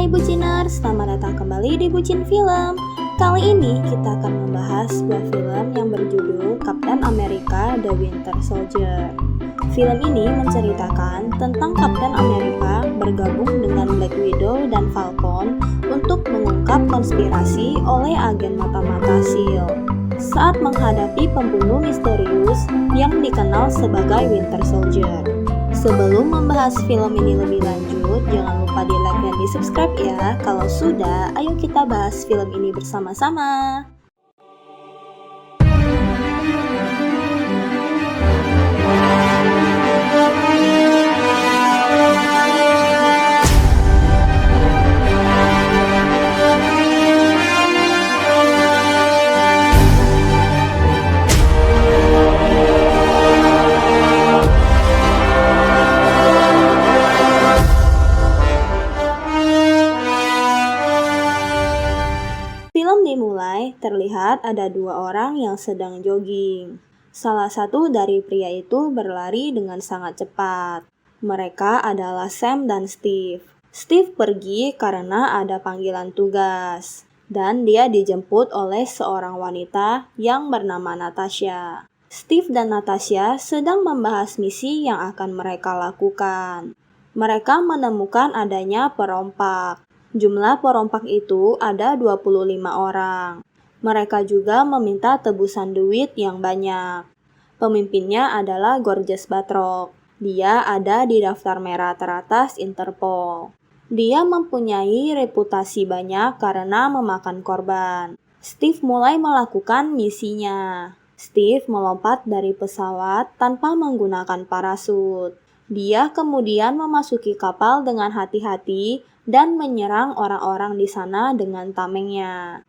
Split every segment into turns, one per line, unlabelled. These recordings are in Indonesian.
Hai Buciners, selamat datang kembali di Bucin Film. Kali ini kita akan membahas sebuah film yang berjudul Captain America: The Winter Soldier. Film ini menceritakan tentang Captain America bergabung dengan Black Widow dan Falcon untuk mengungkap konspirasi oleh agen mata-mata SHIELD saat menghadapi pembunuh misterius yang dikenal sebagai Winter Soldier. Sebelum membahas film ini lebih lanjut, jangan lupa di like dan di subscribe ya. Kalau sudah, ayo kita bahas film ini bersama-sama. Film dimulai, terlihat ada dua orang yang sedang jogging. Salah satu dari pria itu berlari dengan sangat cepat. Mereka adalah Sam dan Steve. Steve pergi karena ada panggilan tugas, dan dia dijemput oleh seorang wanita yang bernama Natasha. Steve dan Natasha sedang membahas misi yang akan mereka lakukan. Mereka menemukan adanya perompak. Jumlah perompak itu ada 25 orang. Mereka juga meminta tebusan duit yang banyak. Pemimpinnya adalah Gorgeous Batroc. Dia ada di daftar merah teratas Interpol. Dia mempunyai reputasi banyak karena memakan korban. Steve mulai melakukan misinya. Steve melompat dari pesawat tanpa menggunakan parasut. Dia kemudian memasuki kapal dengan hati-hati dan menyerang orang-orang di sana dengan tamengnya.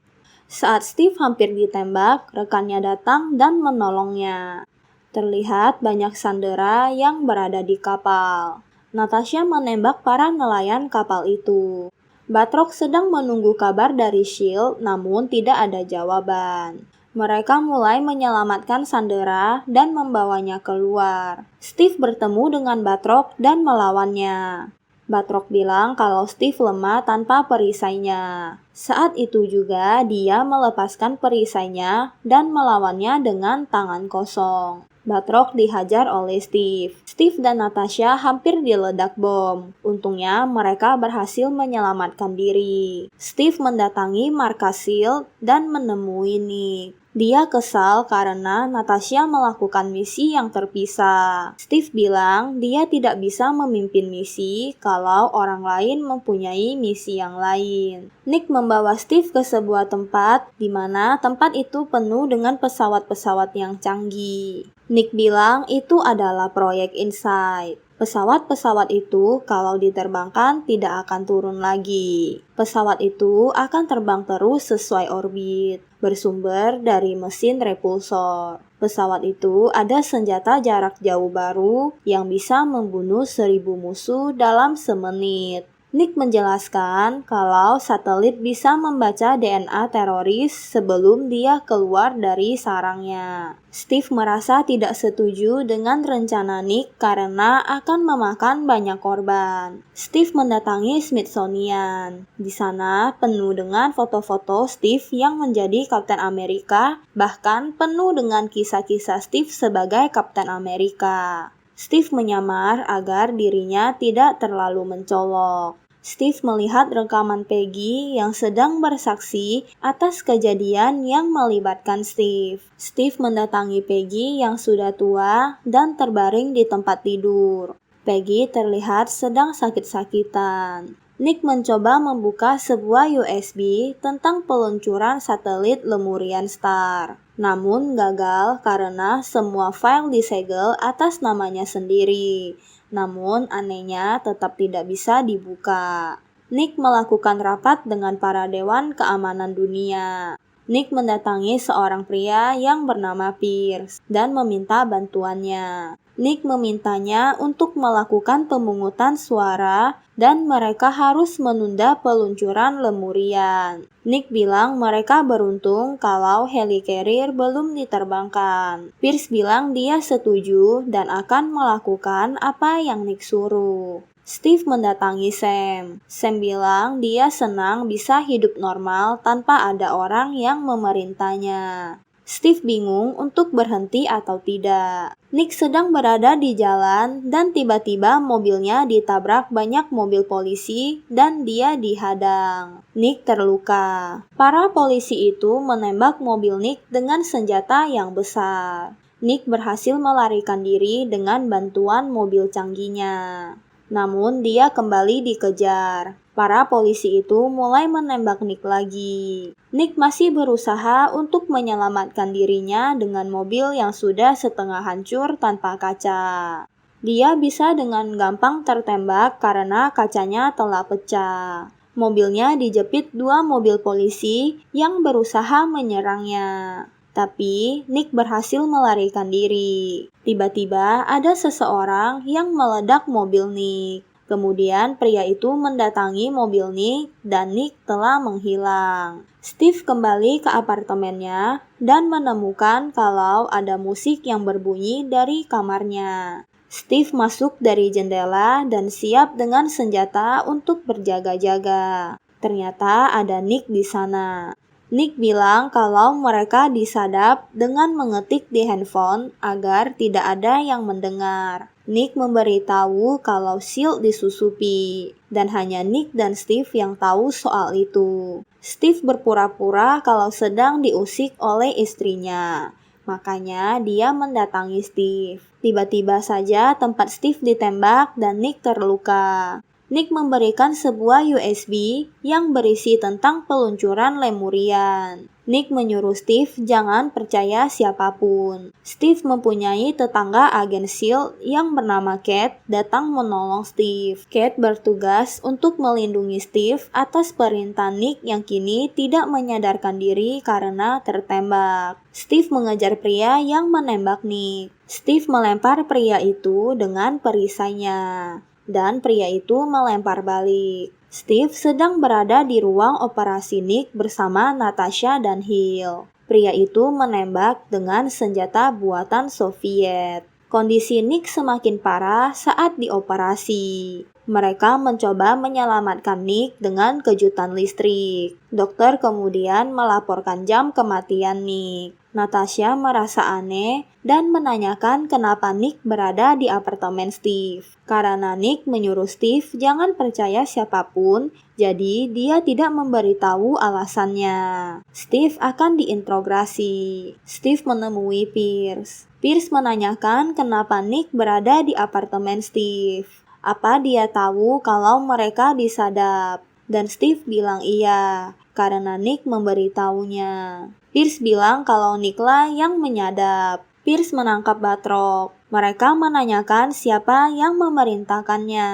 Saat Steve hampir ditembak, rekannya datang dan menolongnya. Terlihat banyak sandera yang berada di kapal. Natasha menembak para nelayan kapal itu. Batroc sedang menunggu kabar dari SHIELD, namun tidak ada jawaban. Mereka mulai menyelamatkan sandera dan membawanya keluar. Steve bertemu dengan Batroc dan melawannya. Batroc bilang kalau Steve lemah tanpa perisainya. Saat itu juga dia melepaskan perisainya dan melawannya dengan tangan kosong. Batroc dihajar oleh Steve. Steve dan Natasha hampir diledak bom. Untungnya mereka berhasil menyelamatkan diri. Steve mendatangi markas SHIELD dan menemui Nick. Dia kesal karena Natasha melakukan misi yang terpisah. Steve bilang dia tidak bisa memimpin misi kalau orang lain mempunyai misi yang lain. Nick membawa Steve ke sebuah tempat di mana tempat itu penuh dengan pesawat-pesawat yang canggih. Nick bilang itu adalah proyek Insight. Pesawat-pesawat itu kalau diterbangkan tidak akan turun lagi. Pesawat itu akan terbang terus sesuai orbit, bersumber dari mesin repulsor. Pesawat itu ada senjata jarak jauh baru yang bisa membunuh 1000 musuh dalam semenit. Nick menjelaskan kalau satelit bisa membaca DNA teroris sebelum dia keluar dari sarangnya. Steve merasa tidak setuju dengan rencana Nick karena akan memakan banyak korban. Steve mendatangi Smithsonian. Di sana penuh dengan foto-foto Steve yang menjadi Captain America, bahkan penuh dengan kisah-kisah Steve sebagai Captain America. Steve menyamar agar dirinya tidak terlalu mencolok. Steve melihat rekaman Peggy yang sedang bersaksi atas kejadian yang melibatkan Steve. Steve mendatangi Peggy yang sudah tua dan terbaring di tempat tidur. Peggy terlihat sedang sakit-sakitan. Nick mencoba membuka sebuah USB tentang peluncuran satelit Lemurian Star. Namun gagal karena semua file disegel atas namanya sendiri. Namun anehnya tetap tidak bisa dibuka. Nick melakukan rapat dengan para dewan keamanan dunia. Nick mendatangi seorang pria yang bernama Pierce dan meminta bantuannya. Nick memintanya untuk melakukan pemungutan suara dan mereka harus menunda peluncuran Lemurian. Nick bilang mereka beruntung kalau helicarrier belum diterbangkan. Pierce bilang dia setuju dan akan melakukan apa yang Nick suruh. Steve mendatangi Sam. Sam bilang dia senang bisa hidup normal tanpa ada orang yang memerintahnya. Steve bingung untuk berhenti atau tidak. Nick sedang berada di jalan dan tiba-tiba mobilnya ditabrak banyak mobil polisi dan dia dihadang. Nick terluka. Para polisi itu menembak mobil Nick dengan senjata yang besar. Nick berhasil melarikan diri dengan bantuan mobil canggihnya. Namun dia kembali dikejar. Para polisi itu mulai menembak Nick lagi. Nick masih berusaha untuk menyelamatkan dirinya dengan mobil yang sudah setengah hancur tanpa kaca. Dia bisa dengan gampang tertembak karena kacanya telah pecah. Mobilnya dijepit dua mobil polisi yang berusaha menyerangnya. Tapi Nick berhasil melarikan diri. Tiba-tiba ada seseorang yang meledak mobil Nick. Kemudian pria itu mendatangi mobil Nick dan Nick telah menghilang. Steve kembali ke apartemennya dan menemukan kalau ada musik yang berbunyi dari kamarnya. Steve masuk dari jendela dan siap dengan senjata untuk berjaga-jaga. Ternyata ada Nick di sana. Nick bilang kalau mereka disadap dengan mengetik di handphone agar tidak ada yang mendengar. Nick memberitahu kalau Shield disusupi, dan hanya Nick dan Steve yang tahu soal itu. Steve berpura-pura kalau sedang diusik oleh istrinya. Makanya dia mendatangi Steve. Tiba-tiba saja tempat Steve ditembak dan Nick terluka. Nick memberikan sebuah USB yang berisi tentang peluncuran Lemurian. Nick menyuruh Steve jangan percaya siapapun. Steve mempunyai tetangga agen SHIELD yang bernama Kate datang menolong Steve. Kate bertugas untuk melindungi Steve atas perintah Nick yang kini tidak menyadarkan diri karena tertembak. Steve mengejar pria yang menembak Nick. Steve melempar pria itu dengan perisainya. Dan pria itu melempar balik. Steve sedang berada di ruang operasi Nick bersama Natasha dan Hill. Pria itu menembak dengan senjata buatan Soviet. Kondisi Nick semakin parah saat dioperasi. Mereka mencoba menyelamatkan Nick dengan kejutan listrik. Dokter kemudian melaporkan jam kematian Nick. Natasha merasa aneh dan menanyakan kenapa Nick berada di apartemen Steve. Karena Nick menyuruh Steve jangan percaya siapapun, jadi dia tidak memberitahu alasannya. Steve akan diinterogasi. Steve menemui Pierce. Pierce menanyakan kenapa Nick berada di apartemen Steve. Apa dia tahu kalau mereka disadap? Dan Steve bilang iya, karena Nick memberitahunya. Pierce bilang kalau Nick lah yang menyadap. Pierce menangkap Batroc. Mereka menanyakan siapa yang memerintahkannya.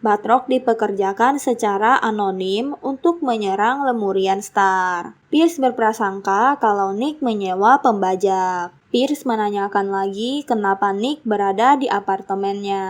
Batroc dipekerjakan secara anonim untuk menyerang Lemurian Star. Pierce berprasangka kalau Nick menyewa pembajak. Pierce menanyakan lagi kenapa Nick berada di apartemennya.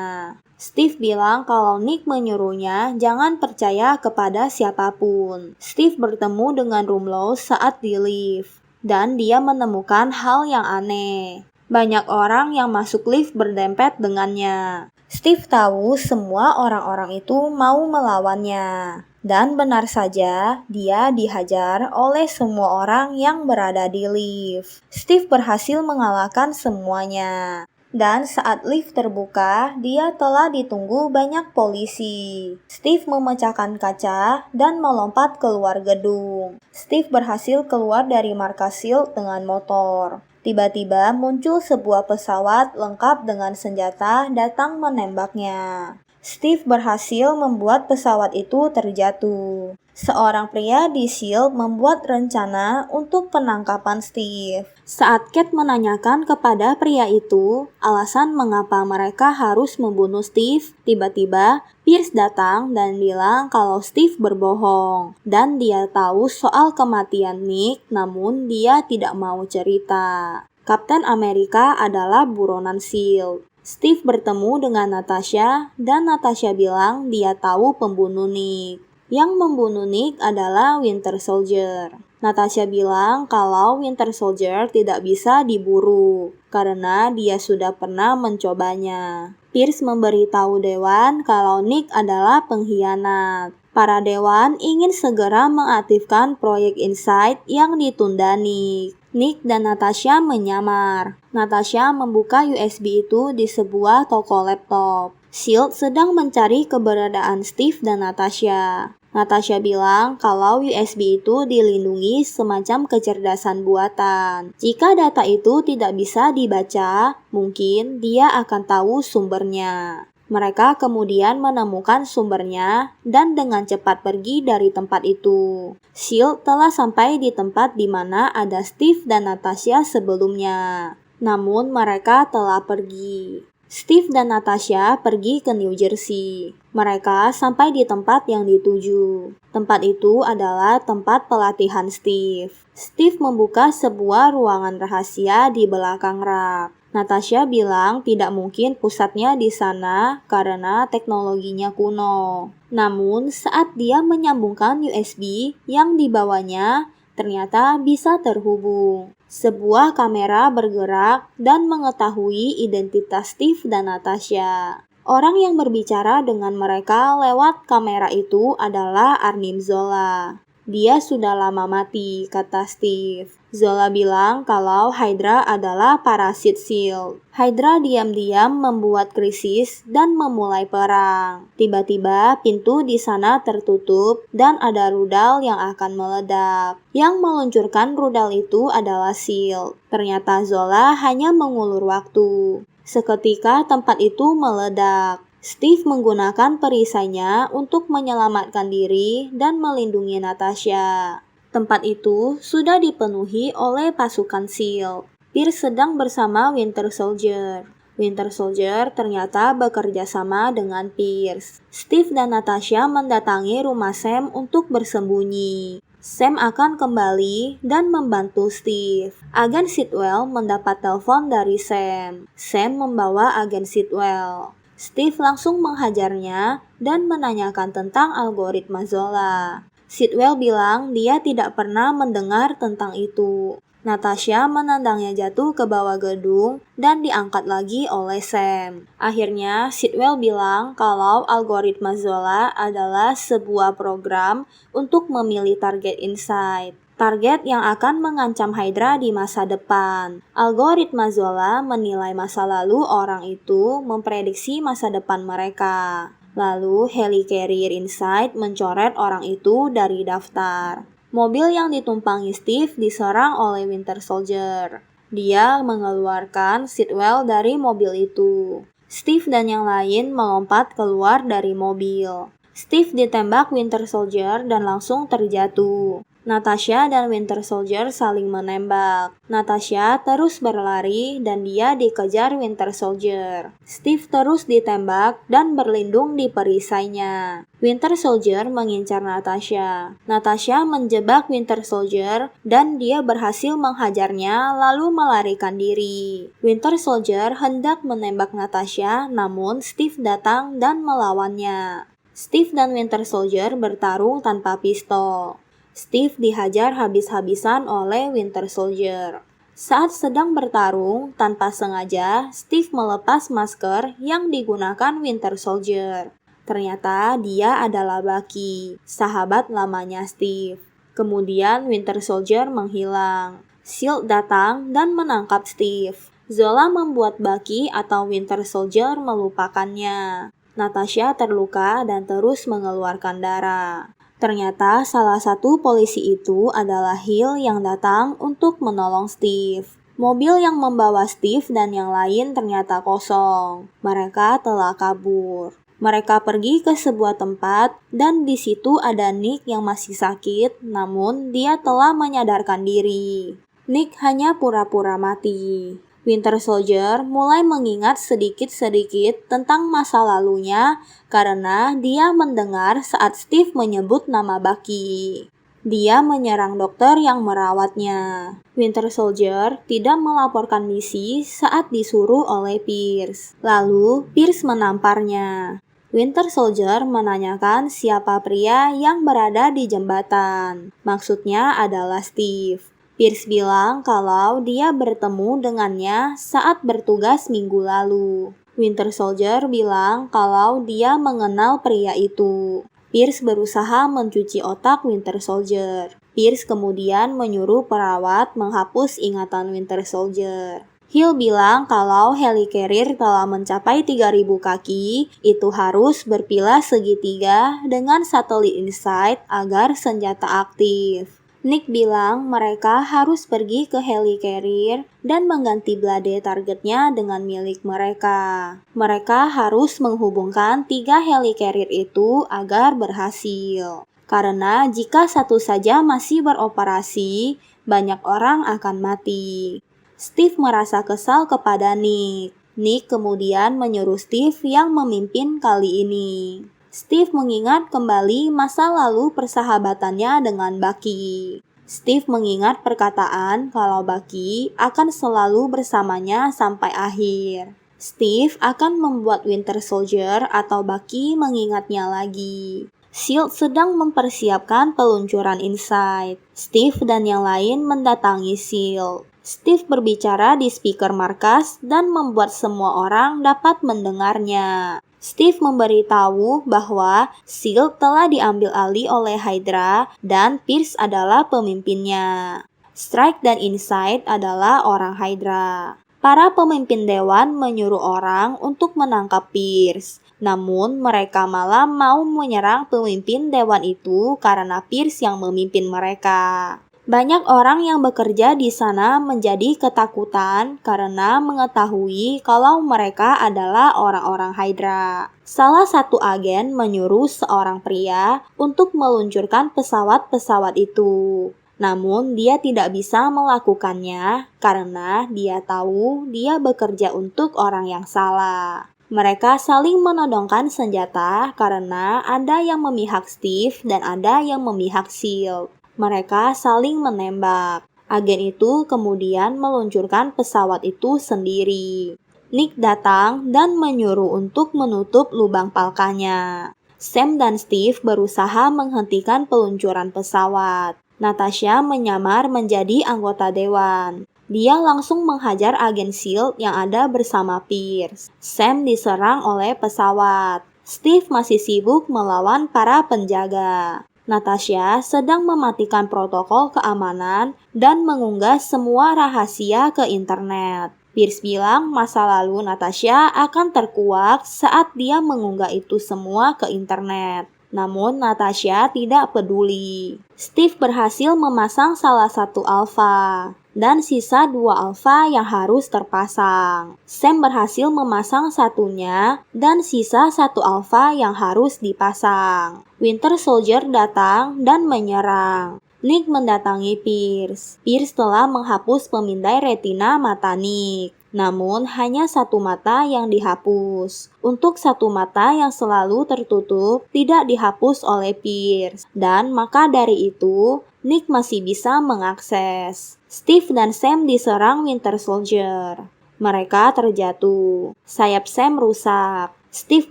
Steve bilang kalau Nick menyuruhnya jangan percaya kepada siapapun. Steve bertemu dengan Rumlow saat di lift. Dan dia menemukan hal yang aneh. Banyak orang yang masuk lift berdempet dengannya. Steve tahu semua orang-orang itu mau melawannya. Dan benar saja, dia dihajar oleh semua orang yang berada di lift. Steve berhasil mengalahkan semuanya. Dan saat lift terbuka, dia telah ditunggu banyak polisi. Steve memecahkan kaca dan melompat keluar gedung. Steve berhasil keluar dari markas SHIELD dengan motor. Tiba-tiba muncul sebuah pesawat lengkap dengan senjata datang menembaknya. Steve berhasil membuat pesawat itu terjatuh. Seorang pria di SHIELD membuat rencana untuk penangkapan Steve. Saat Kate menanyakan kepada pria itu alasan mengapa mereka harus membunuh Steve, tiba-tiba Pierce datang dan bilang kalau Steve berbohong. Dan dia tahu soal kematian Nick, namun dia tidak mau cerita. Kapten Amerika adalah buronan SHIELD. Steve bertemu dengan Natasha dan Natasha bilang dia tahu pembunuh Nick. Yang membunuh Nick adalah Winter Soldier. Natasha bilang kalau Winter Soldier tidak bisa diburu karena dia sudah pernah mencobanya. Pierce memberitahu Dewan kalau Nick adalah pengkhianat. Para Dewan ingin segera mengaktifkan proyek Insight yang ditunda Nick. Nick dan Natasha menyamar. Natasha membuka USB itu di sebuah toko laptop. SHIELD sedang mencari keberadaan Steve dan Natasha. Natasha bilang kalau USB itu dilindungi semacam kecerdasan buatan. Jika data itu tidak bisa dibaca, mungkin dia akan tahu sumbernya. Mereka kemudian menemukan sumbernya dan dengan cepat pergi dari tempat itu. SHIELD telah sampai di tempat di mana ada Steve dan Natasha sebelumnya. Namun mereka telah pergi. Steve dan Natasha pergi ke New Jersey. Mereka sampai di tempat yang dituju. Tempat itu adalah tempat pelatihan Steve. Steve membuka sebuah ruangan rahasia di belakang rak. Natasha bilang tidak mungkin pusatnya di sana karena teknologinya kuno. Namun saat dia menyambungkan USB yang dibawanya, ternyata bisa terhubung. Sebuah kamera bergerak dan mengetahui identitas Steve dan Natasha. Orang yang berbicara dengan mereka lewat kamera itu adalah Arnim Zola. Dia sudah lama mati, kata Steve. Zola bilang kalau Hydra adalah parasit SHIELD. Hydra diam-diam membuat krisis dan memulai perang. Tiba-tiba pintu di sana tertutup dan ada rudal yang akan meledak. Yang meluncurkan rudal itu adalah SHIELD. Ternyata Zola hanya mengulur waktu. Seketika tempat itu meledak. Steve menggunakan perisainya untuk menyelamatkan diri dan melindungi Natasha. Tempat itu sudah dipenuhi oleh pasukan SHIELD. Pierce sedang bersama Winter Soldier. Winter Soldier ternyata bekerja sama dengan Pierce. Steve dan Natasha mendatangi rumah Sam untuk bersembunyi. Sam akan kembali dan membantu Steve. Agen Sitwell mendapat telepon dari Sam. Sam membawa agen Sitwell. Steve langsung menghajarnya dan menanyakan tentang algoritma Zola. Sitwell bilang dia tidak pernah mendengar tentang itu. Natasha menendangnya jatuh ke bawah gedung dan diangkat lagi oleh Sam. Akhirnya Sitwell bilang kalau algoritma Zola adalah sebuah program untuk memilih target Insight. Target yang akan mengancam Hydra di masa depan. Algoritma Zola menilai masa lalu orang itu memprediksi masa depan mereka. Lalu Helicarrier Insight mencoret orang itu dari daftar. Mobil yang ditumpangi Steve diserang oleh Winter Soldier. Dia mengeluarkan Sitwell dari mobil itu. Steve dan yang lain melompat keluar dari mobil. Steve ditembak Winter Soldier dan langsung terjatuh. Natasha dan Winter Soldier saling menembak. Natasha terus berlari dan dia dikejar Winter Soldier. Steve terus ditembak dan berlindung di perisainya. Winter Soldier mengincar Natasha. Natasha menjebak Winter Soldier dan dia berhasil menghajarnya lalu melarikan diri. Winter Soldier hendak menembak Natasha, namun Steve datang dan melawannya. Steve dan Winter Soldier bertarung tanpa pistol. Steve dihajar habis-habisan oleh Winter Soldier. Saat sedang bertarung, tanpa sengaja, Steve melepas masker yang digunakan Winter Soldier. Ternyata dia adalah Bucky, sahabat lamanya Steve. Kemudian Winter Soldier menghilang. SHIELD datang dan menangkap Steve. Zola membuat Bucky atau Winter Soldier melupakannya. Natasha terluka dan terus mengeluarkan darah. Ternyata salah satu polisi itu adalah Hill yang datang untuk menolong Steve. Mobil yang membawa Steve dan yang lain ternyata kosong. Mereka telah kabur. Mereka pergi ke sebuah tempat dan di situ ada Nick yang masih sakit, namun dia telah menyadarkan diri. Nick hanya pura-pura mati. Winter Soldier mulai mengingat sedikit-sedikit tentang masa lalunya karena dia mendengar saat Steve menyebut nama Bucky. Dia menyerang dokter yang merawatnya. Winter Soldier tidak melaporkan misi saat disuruh oleh Pierce. Lalu Pierce menamparnya. Winter Soldier menanyakan siapa pria yang berada di jembatan. Maksudnya adalah Steve. Pierce bilang kalau dia bertemu dengannya saat bertugas minggu lalu. Winter Soldier bilang kalau dia mengenal pria itu. Pierce berusaha mencuci otak Winter Soldier. Pierce kemudian menyuruh perawat menghapus ingatan Winter Soldier. Hill bilang kalau helicarrier telah mencapai 3.000 kaki, itu harus berpilah segitiga dengan satelit InSight agar senjata aktif. Nick bilang mereka harus pergi ke helicarrier dan mengganti blade targetnya dengan milik mereka. Mereka harus menghubungkan 3 helicarrier itu agar berhasil. Karena jika satu saja masih beroperasi, banyak orang akan mati. Steve merasa kesal kepada Nick. Nick kemudian menyuruh Steve yang memimpin kali ini. Steve mengingat kembali masa lalu persahabatannya dengan Bucky. Steve mengingat perkataan kalau Bucky akan selalu bersamanya sampai akhir. Steve akan membuat Winter Soldier atau Bucky mengingatnya lagi. SHIELD sedang mempersiapkan peluncuran InSight. Steve dan yang lain mendatangi SHIELD. Steve berbicara di speaker markas dan membuat semua orang dapat mendengarnya. Steve memberitahu bahwa SHIELD telah diambil alih oleh Hydra dan Pierce adalah pemimpinnya. Strike dan InSight adalah orang Hydra. Para pemimpin dewan menyuruh orang untuk menangkap Pierce. Namun mereka malah mau menyerang pemimpin dewan itu karena Pierce yang memimpin mereka. Banyak orang yang bekerja di sana menjadi ketakutan karena mengetahui kalau mereka adalah orang-orang Hydra. Salah satu agen menyuruh seorang pria untuk meluncurkan pesawat-pesawat itu. Namun dia tidak bisa melakukannya karena dia tahu dia bekerja untuk orang yang salah. Mereka saling menodongkan senjata karena ada yang memihak Steve dan ada yang memihak SHIELD. Mereka saling menembak. Agen itu kemudian meluncurkan pesawat itu sendiri. Nick datang dan menyuruh untuk menutup lubang palkanya. Sam dan Steve berusaha menghentikan peluncuran pesawat. Natasha menyamar menjadi anggota dewan. Dia langsung menghajar agen SHIELD yang ada bersama Pierce. Sam diserang oleh pesawat. Steve masih sibuk melawan para penjaga. Natasha sedang mematikan protokol keamanan dan mengunggah semua rahasia ke internet. Pierce bilang masa lalu Natasha akan terkuak saat dia mengunggah itu semua ke internet. Namun Natasha tidak peduli. Steve berhasil memasang salah satu alfa dan sisa 2 alfa yang harus terpasang. Sam berhasil memasang satunya dan sisa 1 alfa yang harus dipasang. Winter Soldier datang dan menyerang. Nick mendatangi Pierce. Pierce telah menghapus pemindai retina mata Nick. Namun hanya 1 mata yang dihapus. Untuk 1 mata yang selalu tertutup tidak dihapus oleh Pierce. Dan maka dari itu, Nick masih bisa mengakses. Steve dan Sam diserang Winter Soldier. Mereka terjatuh. Sayap Sam rusak. Steve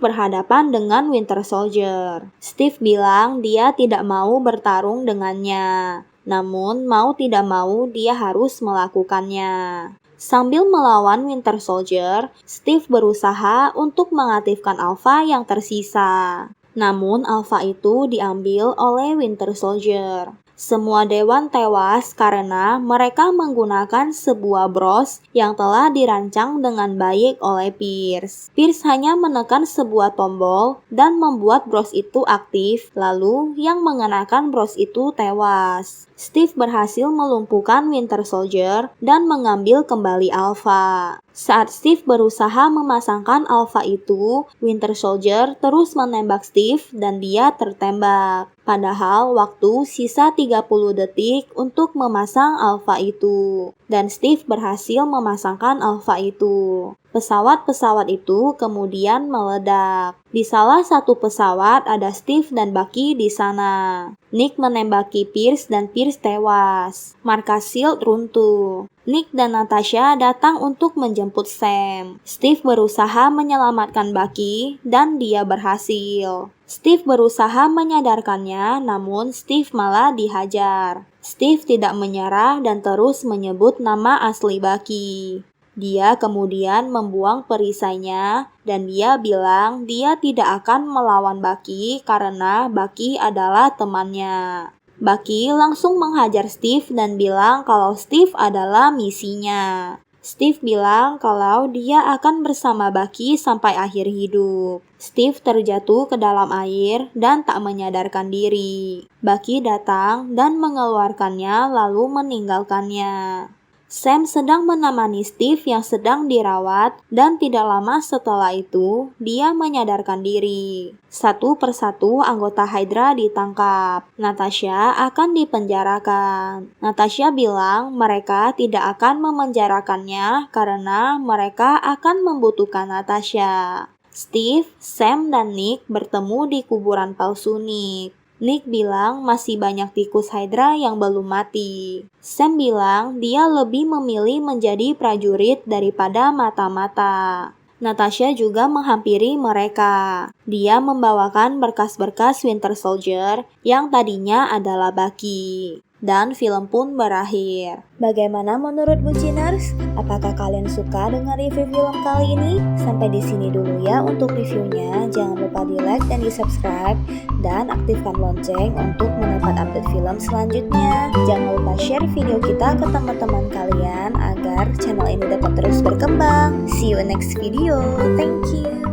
berhadapan dengan Winter Soldier. Steve bilang dia tidak mau bertarung dengannya. Namun mau tidak mau dia harus melakukannya. Sambil melawan Winter Soldier, Steve berusaha untuk mengaktifkan alfa yang tersisa. Namun alfa itu diambil oleh Winter Soldier. Semua dewan tewas karena mereka menggunakan sebuah bros yang telah dirancang dengan baik oleh Pierce. Pierce hanya menekan sebuah tombol dan membuat bros itu aktif, lalu yang mengenakan bros itu tewas. Steve berhasil melumpuhkan Winter Soldier dan mengambil kembali alfa. Saat Steve berusaha memasangkan alfa itu, Winter Soldier terus menembak Steve dan dia tertembak. Padahal waktu sisa 30 detik untuk memasang alfa itu. Dan Steve berhasil memasangkan alfa itu. Pesawat-pesawat itu kemudian meledak. Di salah satu pesawat ada Steve dan Bucky di sana. Nick menembaki Pierce dan Pierce tewas. Markas SHIELD runtuh. Nick dan Natasha datang untuk menjemput Sam. Steve berusaha menyelamatkan Bucky dan dia berhasil. Steve berusaha menyadarkannya, namun Steve malah dihajar. Steve tidak menyerah dan terus menyebut nama asli Bucky. Dia kemudian membuang perisainya dan dia bilang dia tidak akan melawan Bucky karena Bucky adalah temannya. Bucky langsung menghajar Steve dan bilang kalau Steve adalah misinya. Steve bilang kalau dia akan bersama Bucky sampai akhir hidup. Steve terjatuh ke dalam air dan tak menyadarkan diri. Bucky datang dan mengeluarkannya lalu meninggalkannya. Sam sedang menemani Steve yang sedang dirawat dan tidak lama setelah itu, dia menyadarkan diri. Satu persatu anggota Hydra ditangkap. Natasha akan dipenjarakan. Natasha bilang mereka tidak akan memenjarakannya karena mereka akan membutuhkan Natasha. Steve, Sam, dan Nick bertemu di kuburan palsu Nick. Nick bilang masih banyak tikus Hydra yang belum mati. Sam bilang dia lebih memilih menjadi prajurit daripada mata-mata. Natasha juga menghampiri mereka. Dia membawakan berkas-berkas Winter Soldier yang tadinya adalah Bucky. Dan film pun berakhir. Bagaimana menurut Buciners? Apakah kalian suka dengan review film kali ini? Sampai di sini dulu ya untuk reviewnya. Jangan lupa di like dan di subscribe dan aktifkan lonceng untuk mendapat update film selanjutnya. Jangan lupa share video kita ke teman-teman kalian agar channel ini dapat terus berkembang. See you next video. Thank you.